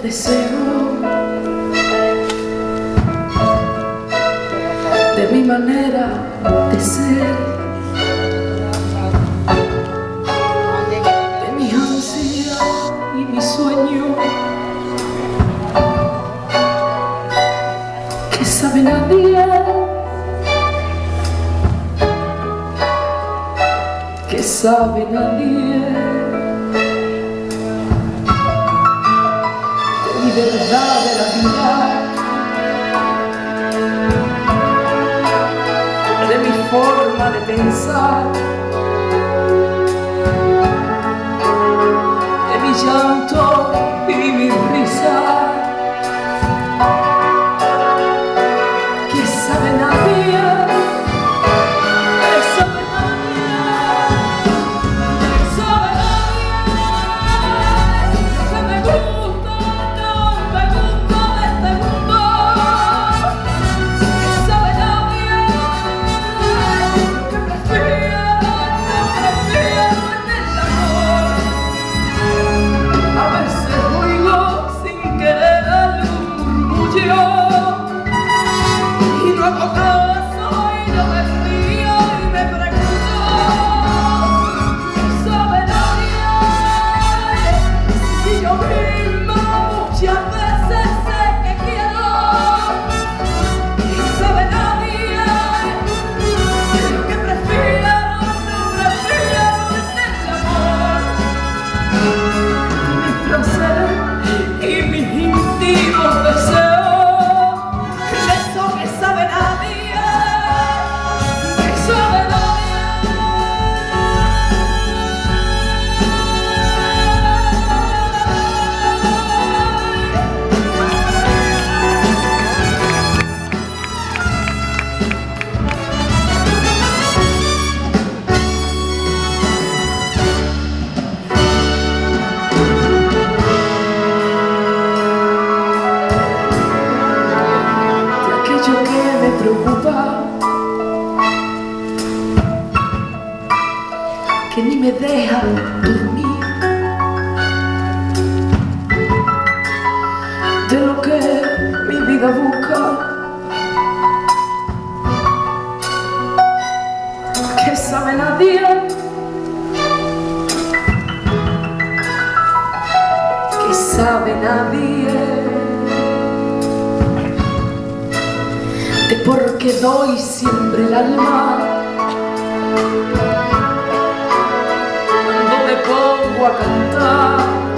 deseo de mi manera de ser, de mi ansia y mi sueño, que sabe nadie, que sabe nadie. Mi verdad de la vida, de mi forma de pensar, de mi llanto y mi risa, que sabe nadie, que sabe nadie, que sabe nadie, que me gusta. Que ni me deja dormir, de lo que mi vida busca, que sabe nadie, que sabe nadie, de por qué doy siempre el alma cuando me pongo a cantar.